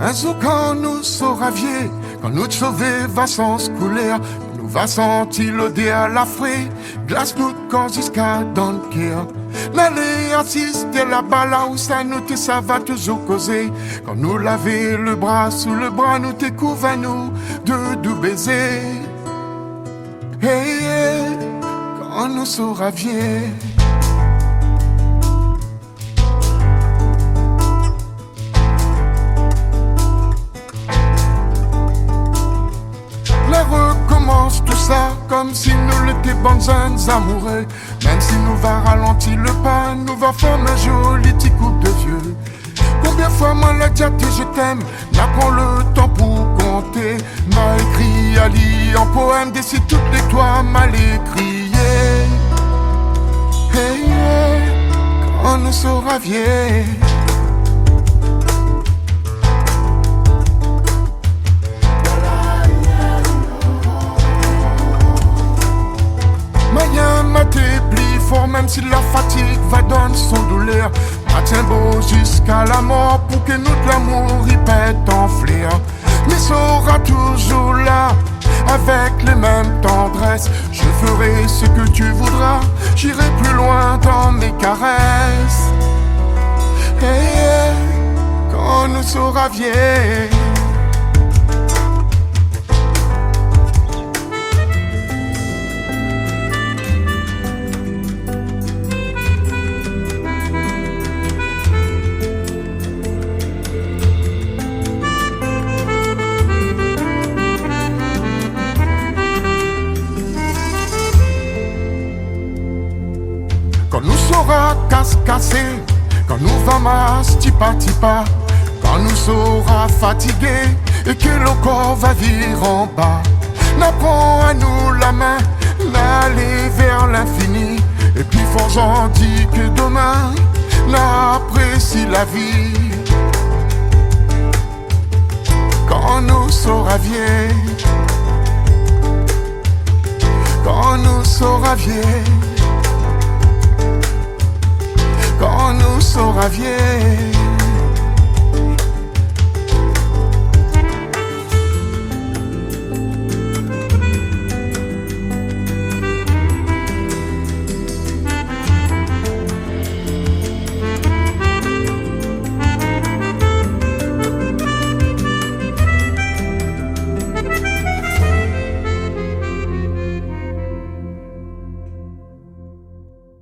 Un jour quand nous saura vieux, quand nous sauver va sans couler, nous va sentir l'odeur à la frais, glace notre corps jusqu'à dans le cœur. N'allez assister là-bas là où ça nous te ça va toujours causer. Quand nous laver le bras sous le bras, nous te couvre nous de doux baisers. Hey, hey, quand nous saura vieux. Recommence tout ça comme si nous l'étions bonnes amoureux. Même si nous va ralentir le pas, nous va former un joli petit couple de vieux. Combien de fois moi l'a dit je t'aime, n'a pas le temps pour compter. M'a écrit Ali en poème, décide toutes les toits mal écrié. Hey, hey, quand nous saura vieux. M'a dépli fort même si la fatigue va donner son douleur. Matin beau jusqu'à la mort pour que notre l'amour y pète en flair. Mais sera toujours là avec les mêmes tendresses. Je ferai ce que tu voudras, j'irai plus loin dans mes caresses. Hey, hey, quand nous saura vieux. Quand nous saura casser, quand nous va mas tipa tipa, quand nous saura fatiguer et que le corps va virer en bas, n'apprend à nous la main, n'aller vers l'infini. Et puis forgeant dit que demain n'apprécie la vie. Quand nous saura vieux, quand nous saura vieux. Quand nous saura vieux.